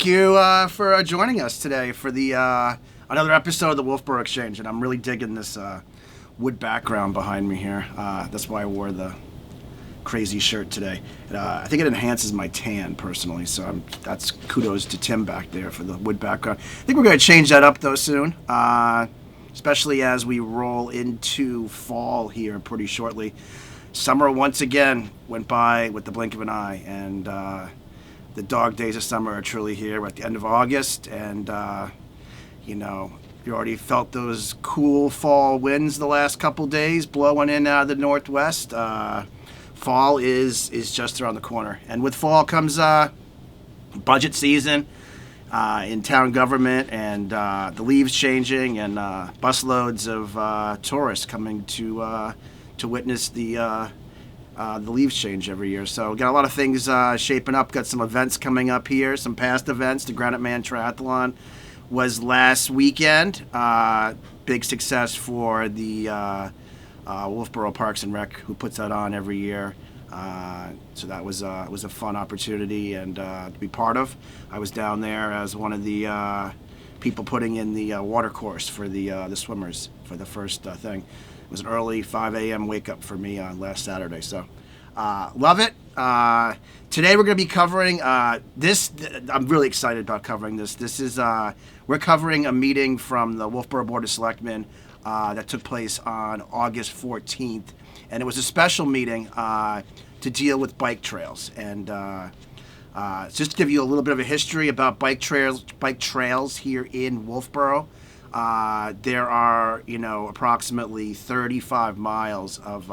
thank you for joining us today for the another episode of the Wolfeboro Exchange, and I'm really digging this wood background behind me here. That's why I wore the crazy shirt today. I think it enhances my tan personally, so that's kudos to Tim back there for the wood background. I think we're going to change that up though soon, especially as we roll into fall here pretty shortly. Summer once again went by with the blink of an eye, and the dog days of summer are truly here. We're at the end of August, and you already felt those cool fall winds the last couple days blowing in out of the northwest. Fall is just around the corner, and with fall comes budget season in town government, and the leaves changing, and busloads of tourists coming to witness the leaves change every year. So got a lot of things shaping up. Got some events coming up here, some past events. The Granite Man Triathlon was last weekend. Big success for the Wolfeboro Parks and Rec, who puts that on every year. So that was a fun opportunity and to be part of. I was down there as one of the people putting in the water course for the swimmers for the first thing. It was an early 5 a.m. wake up for me on last Saturday. So love it. Today we're going to be covering this. I'm really excited about covering this. This is we're covering a meeting from the Wolfeboro Board of Selectmen that took place on August 14th, and it was a special meeting to deal with bike trails. And just to give you a little bit of a history about bike trails here in Wolfeboro. There are, approximately 35 miles of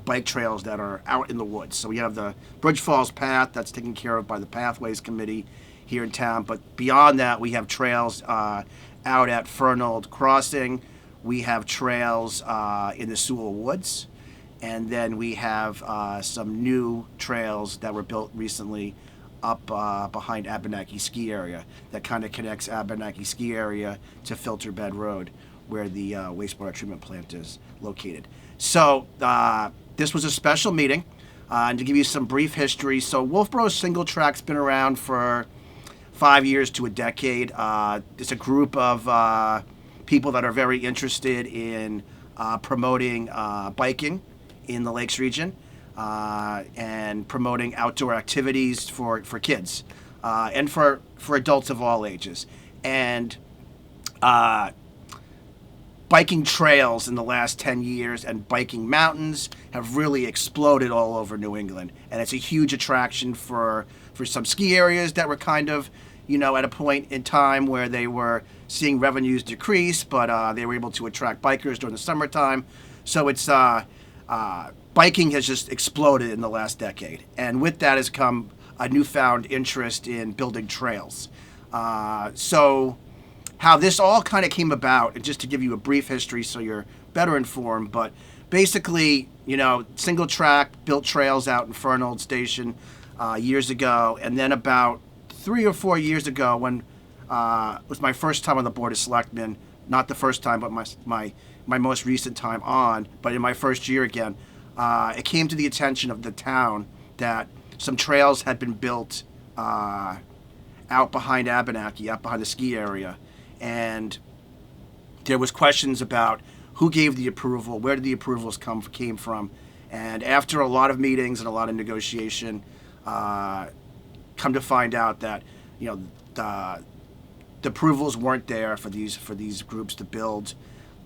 bike trails that are out in the woods. So we have the Bridge Falls Path that's taken care of by the Pathways Committee here in town. But beyond that, we have trails out at Fernald Crossing. We have trails in the Sewell Woods. And then we have some new trails that were built recently up behind Abenaki Ski Area that kind of connects Abenaki Ski Area to Filter Bed Road, where the wastewater treatment plant is located. So this was a special meeting, and to give you some brief history, so Wolfeboro Single Track's been around for 5 years to a decade. It's a group of people that are very interested in promoting biking in the Lakes region. And promoting outdoor activities for kids and for adults of all ages. And biking trails in the last 10 years and biking mountains have really exploded all over New England. And it's a huge attraction for some ski areas that were kind of, at a point in time where they were seeing revenues decrease, but they were able to attract bikers during the summertime. So it's biking has just exploded in the last decade, and with that has come a newfound interest in building trails. So how this all kind of came about, and just to give you a brief history so you're better informed, but basically, Single Track built trails out in Fernald Station years ago, and then about 3 or 4 years ago, when it was my first time on the Board of Selectmen, not the first time, but my most recent time on, but in my first year again, it came to the attention of the town that some trails had been built out behind Abenaki, out behind the ski area. And there was questions about who gave the approval, where did the approvals came from. And after a lot of meetings and a lot of negotiation, come to find out that, the approvals weren't there for these groups to build.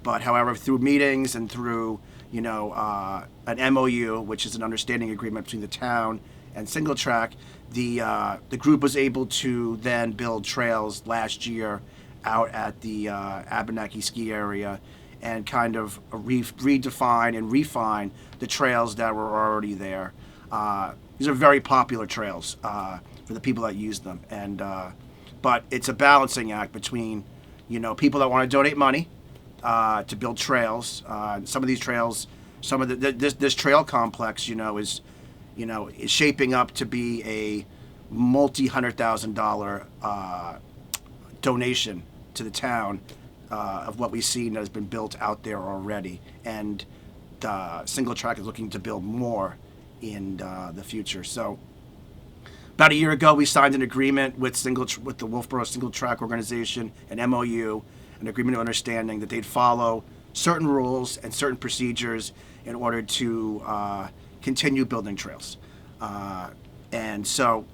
But however, through meetings and through an MOU, which is an understanding agreement between the town and Single Track, the group was able to then build trails last year out at the Abenaki Ski Area and kind of redefine and refine the trails that were already there. These are very popular trails for the people that use them, and but it's a balancing act between people that want to donate money to build trails. Some of these trails, this trail complex, is shaping up to be a multi-$100,000 donation to the town of what we've seen that has been built out there already. And Single Track is looking to build more in the future. So About a year ago, we signed an agreement with with the Wolfeboro Single Track Organization, an MOU, an agreement of understanding that they'd follow certain rules and certain procedures in order to continue building trails. And so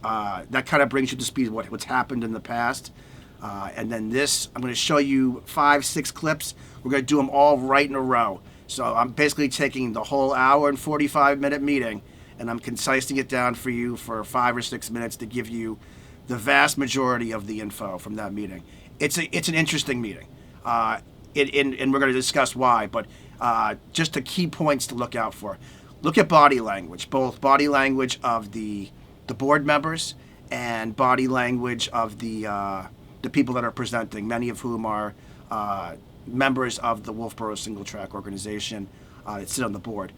that kind of brings you to speed of what's happened in the past. And then this, I'm going to show you 5-6 clips. We're going to do them all right in a row. So I'm basically taking the whole hour and 45-minute meeting, and I'm concising it down for you for 5 or 6 minutes to give you the vast majority of the info from that meeting. It's an interesting meeting, and we're going to discuss why. But just the key points to look out for. Look at body language, both body language of the board members and body language of the people that are presenting, many of whom are members of the Wolfeboro Single Track Organization that sit on the board.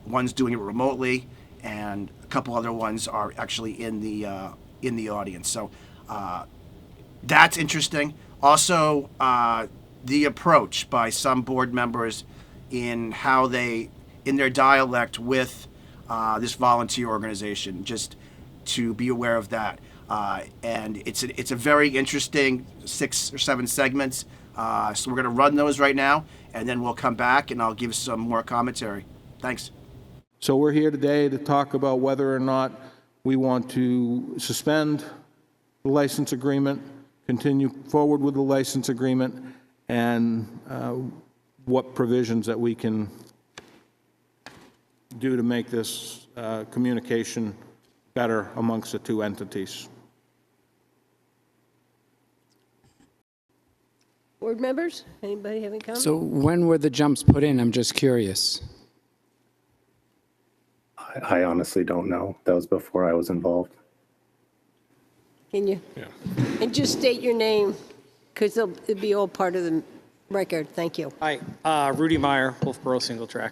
One's doing it remotely, and a couple other ones are actually in the audience. So that's interesting. Also, the approach by some board members in how they, in their dialect with this volunteer organization, just to be aware of that. And it's a very interesting 6 or 7 segments. So we're going to run those right now, and then we'll come back and I'll give some more commentary. Thanks. So we're here today to talk about whether or not we want to suspend the license agreement, continue forward with the license agreement, and what provisions that we can do to make this communication better amongst the two entities. Board members, anybody have any comments? So when were the jumps put in? I'm just curious. I honestly don't know. That was before I was involved. Can you? Yeah. And just state your name, because it'll be all part of the record. Thank you. Hi, Rudy Meyer, Wolfeboro Single Track.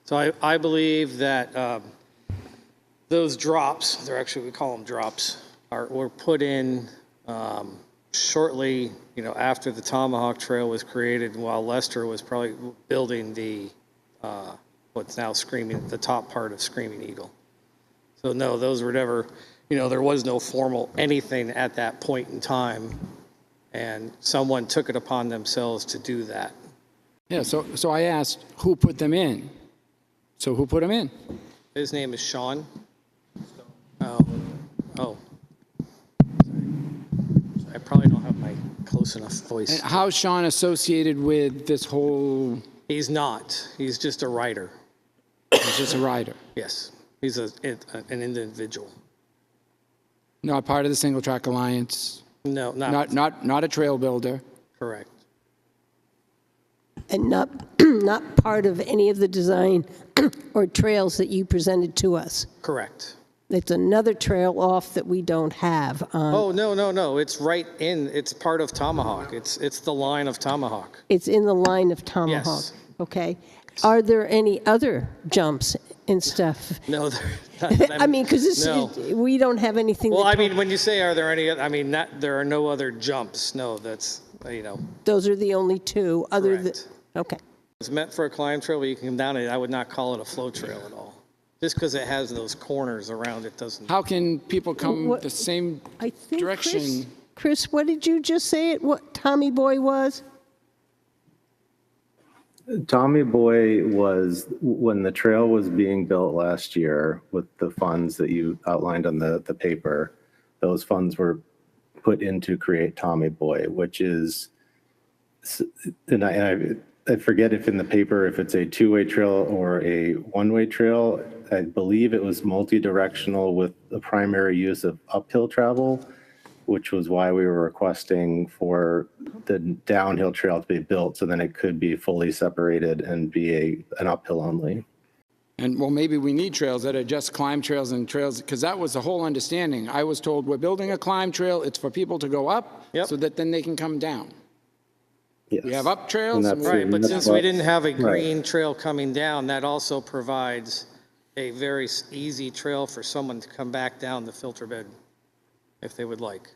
So I believe that those drops, we call them drops, were put in shortly, after the Tomahawk Trail was created, while Lester was probably building the what's now the top part of Screaming Eagle. So no, those were never, there was no formal anything at that point in time, and someone took it upon themselves to do that. Yeah, so I asked who put them in. So who put them in? His name is Sean. Oh. I probably don't have my close enough voice. And how's Sean associated with this whole? He's not. He's just a writer. He's just a writer. Yes. He's an individual. Not part of the Single Track Alliance. No, Not a trail builder. Correct. And not part of any of the design or trails that you presented to us. Correct. It's another trail off that we don't have. Oh, no. It's right in. It's part of Tomahawk. It's the line of Tomahawk. It's in the line of Tomahawk. Yes. Okay. Are there any other jumps and stuff? No, I mean, because we don't have anything. Well, when you say are there any, there are no other jumps. No, that's, Those are the only two other than. Correct. Okay. It's meant for a climb trail, but you can come down it. I would not call it a flow trail at all. Just because it has those corners around it doesn't. How can people come the same I think direction? Chris, what did you just say what Tommy Boy was? Tommy Boy was when the trail was being built last year with the funds that you outlined on the paper. Those funds were put in to create Tommy Boy, which is, and I forget if in the paper, if it's a 2-way trail or a 1-way trail. I believe it was multi-directional with the primary use of uphill travel, which was why we were requesting for the downhill trail to be built so then it could be fully separated and be an uphill only. And well, maybe we need trails that are just climb trails and trails, because that was the whole understanding. I was told we're building a climb trail. It's for people to go up so that then they can come down. Yes. We have up trails. Right, but since we didn't have a green trail coming down, that also provides a very easy trail for someone to come back down the filter bed if they would like.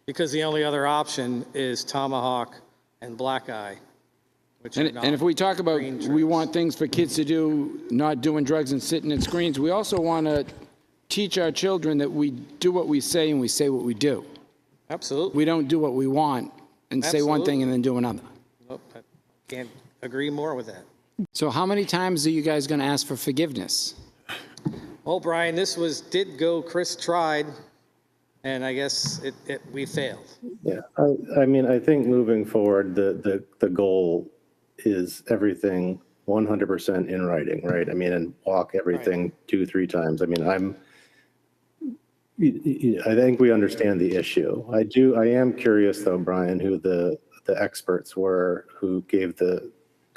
Because the only other option is Tomahawk and Black Eye, which are And if we talk about, green we trails. want things for kids to do, not doing drugs and sitting at screens, we also want to teach our children that we do what we say and we say what we do. Absolutely. We don't do what we want and say one thing and then do another. Nope, I can't agree more with that. So how many times are you guys going to ask for forgiveness? Well, Brian, did go, Chris tried, and I guess we failed. Yeah, I mean, I think moving forward, the goal is everything 100% in writing, right? I mean, and walk everything 2-3 times. I mean, I think we understand the issue. I am curious though, Brian, who the experts were who gave because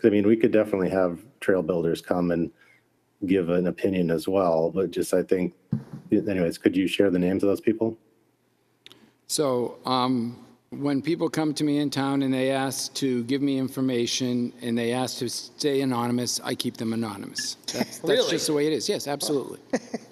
I mean, we could definitely have trail builders come and give an opinion as well, but just, I think, anyways, could you share the names of those people? So when people come to me in town and they ask to give me information and they ask to stay anonymous, I keep them anonymous. That's Really? just the way it is. Yes, absolutely.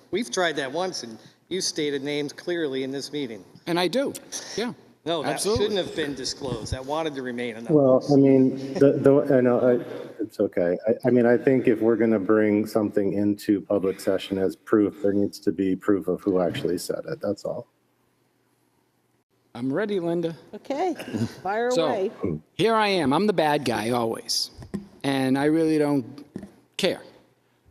We've tried that once, and you stated names clearly in this meeting. And I do, yeah. No, that Absolutely. shouldn't have been disclosed. That wanted to remain anonymous. Well, I mean, I know, it's okay. I mean, I think if we're going to bring something into public session as proof, there needs to be proof of who actually said it. That's all. I'm ready, Linda. Okay, fire away. So here I am. I'm the bad guy always, and I really don't care.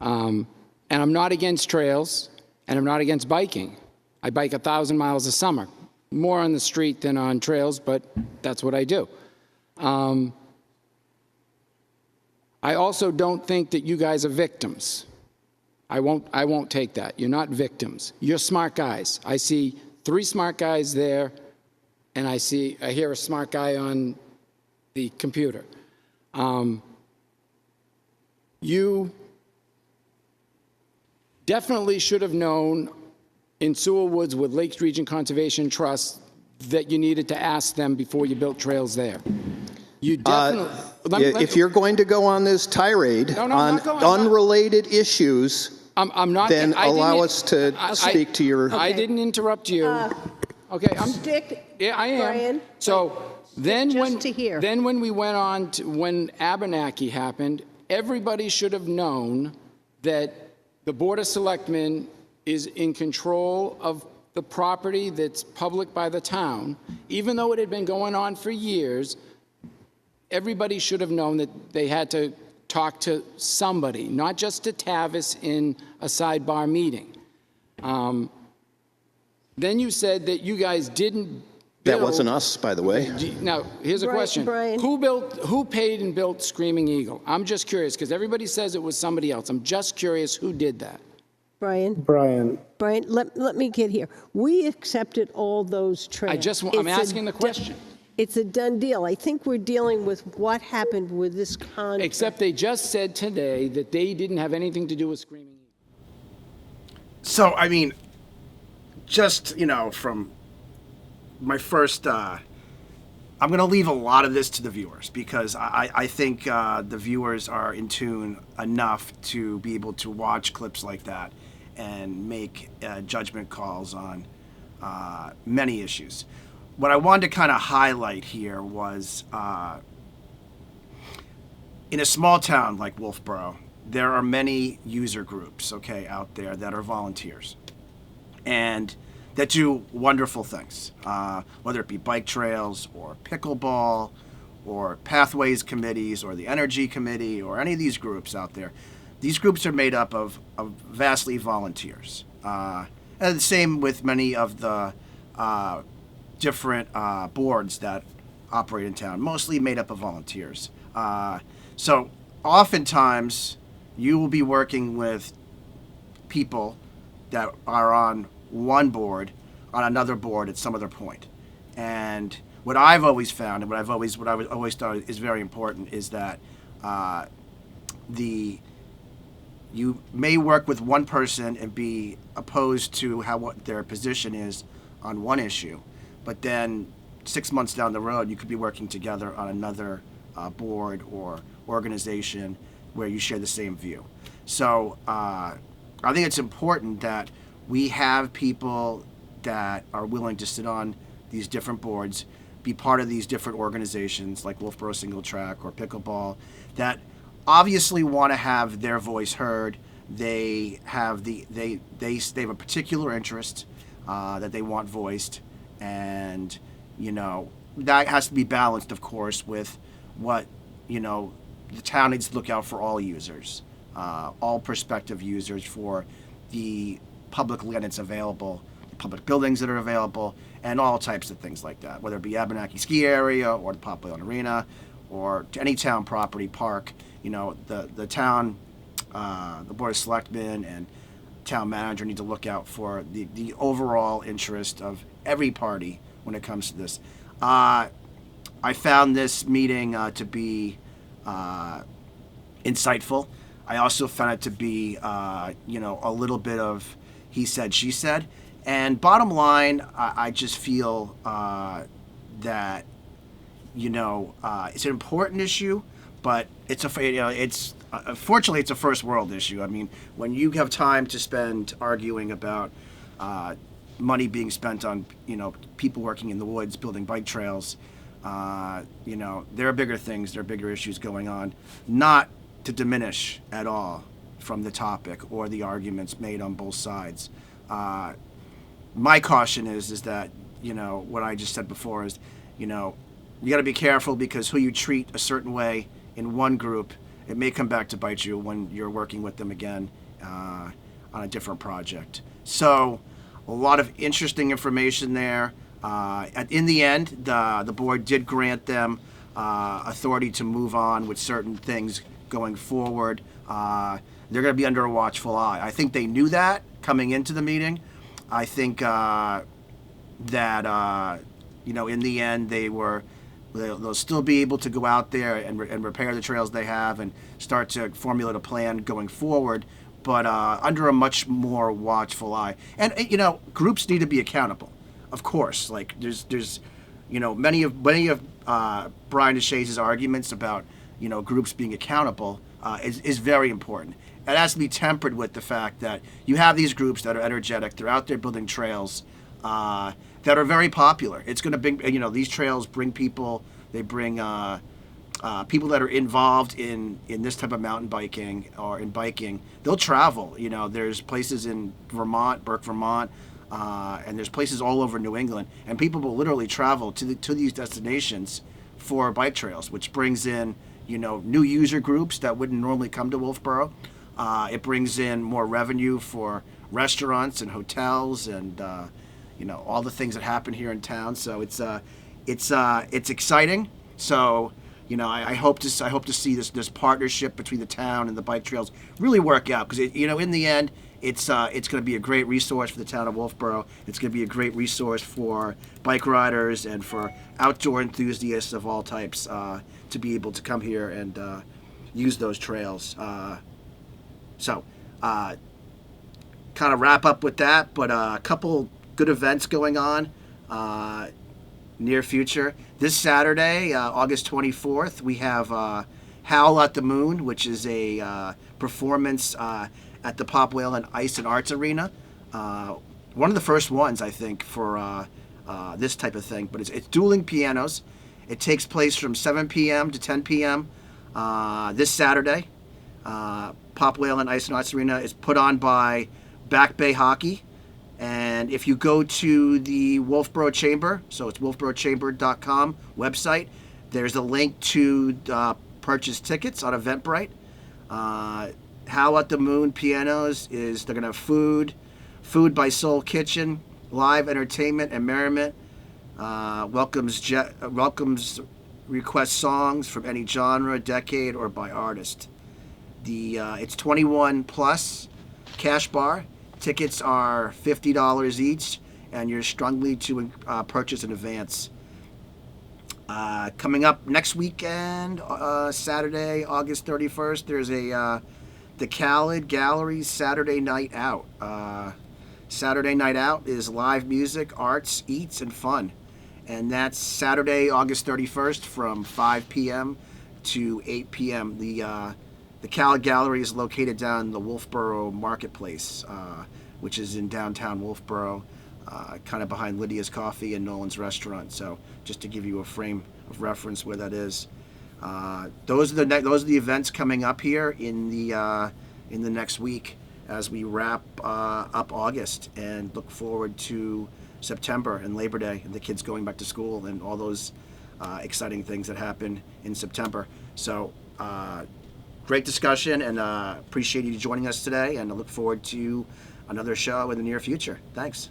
And I'm not against trails, and I'm not against biking. I bike 1,000 miles a summer, more on the street than on trails, but that's what I do. I also don't think that you guys are victims. I won't take that. You're not victims. You're smart guys. I see 3 smart guys there, and I hear a smart guy on the computer. You definitely should have known in Sewell Woods with Lakes Region Conservation Trust that you needed to ask them before you built trails there. You definitely. If you're going to go on this tirade No, I'm on not going- I'm not. unrelated issues, I'm not. then I didn't- allow us to speak to your. I didn't interrupt you. Okay, Stick, yeah, I am. Brian, So then just to hear. when we went on to, when Abenaki happened, everybody should have known that the Board of Selectmen is in control of the property that's public by the town. Even though it had been going on for years, everybody should have known that they had to talk to somebody, not just to Tavis in a sidebar meeting. Then you said that you guys didn't build. That wasn't us, by the way. Now, here's a question. Brian. Who paid and built Screaming Eagle? I'm just curious, because everybody says it was somebody else. I'm just curious who did that. Brian, Brian, let me get here. We accepted all those trails. I'm asking the question. It's a done deal. I think we're dealing with what happened with this contract. Except they just said today that they didn't have anything to do with Screaming Eagle. So, I mean, just, from my first, I'm going to leave a lot of this to the viewers because I think the viewers are in tune enough to be able to watch clips like that and make judgment calls on many issues. What I wanted to kind of highlight here was in a small town like Wolfeboro, there are many user groups, out there that are volunteers and that do wonderful things, whether it be bike trails or pickleball or pathways committees or the energy committee or any of these groups out there. These groups are made up of vastly volunteers. And the same with many of the different boards that operate in town, mostly made up of volunteers. So oftentimes you will be working with people that are on one board, on another board at some other point. And what I've always found, and what I've always thought is very important, is that you may work with one person and be opposed to what their position is on one issue, but then 6 months down the road, you could be working together on another board or organization where you share the same view. So I think it's important that we have people that are willing to sit on these different boards, be part of these different organizations like Wolfeboro Single Track or Pickleball that obviously want to have their voice heard. They have they have a particular interest that they want voiced, and that has to be balanced, of course, with what the town needs to look out for all users, all prospective users for the public land that's available, the public buildings that are available, and all types of things like that, whether it be Abenaki Ski Area or the Pop Whalen Arena or any town property, park. The town, the Board of Selectmen and town manager need to look out for the overall interest of every party when it comes to this. I found this meeting to be insightful. I also found it to be, a little bit of he said, she said. And bottom line, I just feel that, it's an important issue, but unfortunately, it's a first world issue. I mean, when you have time to spend arguing about money being spent on, people working in the woods, building bike trails, there are bigger things, there are bigger issues going on, not to diminish at all from the topic or the arguments made on both sides. My caution is that, what I just said before is, you got to be careful because who you treat a certain way in one group, it may come back to bite you when you're working with them again on a different project. So a lot of interesting information there. In the end, the board did grant them authority to move on with certain things going forward. They're going to be under a watchful eye. I think they knew that coming into the meeting. I think that in the end they'll still be able to go out there and repair the trails they have and start to formulate a plan going forward, but under a much more watchful eye. And groups need to be accountable, of course. Like there's many of Brian DeShaze's arguments about groups being accountable is very important. It has to be tempered with the fact that you have these groups that are energetic. They're out there building trails that are very popular. It's going to bring, these trails bring people. They bring people that are involved in this type of mountain biking or in biking. They'll travel. There's places in Vermont, Burke, Vermont, and there's places all over New England, and people will literally travel to these destinations for bike trails, which brings in new user groups that wouldn't normally come to Wolfeboro. It brings in more revenue for restaurants and hotels and all the things that happen here in town. So it's exciting. So I hope to see this partnership between the town and the bike trails really work out, because in the end it's going to be a great resource for the town of Wolfeboro. It's going to be a great resource for bike riders and for outdoor enthusiasts of all types to be able to come here and use those trails. So kind of wrap up with that, but a couple good events going on near future. This Saturday, August 24th, we have Howl at the Moon, which is a performance at the Pop Whalen Ice and Arts Arena. One of the first ones, I think, for this type of thing, but it's dueling pianos. It takes place from 7 p.m. to 10 p.m. This Saturday. Pop Whalen Ice and Arts Arena is put on by Back Bay Hockey. And if you go to the Wolfeboro Chamber, so it's wolfeborochamber.com website, there's a link to purchase tickets on Eventbrite. Howl at the Moon Pianos they're going to have food by Soul Kitchen, live entertainment and merriment. Welcomes request songs from any genre, decade, or by artist. It's 21 plus, cash bar. Tickets are $50 each, and you're strongly to purchase in advance. Coming up next weekend, Saturday, August 31st, there's the Khaled Gallery's Saturday Night Out. Saturday Night Out is live music, arts, eats, and fun. And that's Saturday, August 31st from 5 p.m. to 8 p.m. The Khaled Gallery is located down in the Wolfeboro Marketplace, which is in downtown Wolfeboro. kind of behind Lydia's Coffee and Nolan's Restaurant. So just to give you a frame of reference where that is. Those are the events coming up here in the next week as we wrap up August and look forward to September and Labor Day and the kids going back to school and all those exciting things that happen in September. So great discussion, and appreciate you joining us today, and I look forward to another show in the near future. Thanks.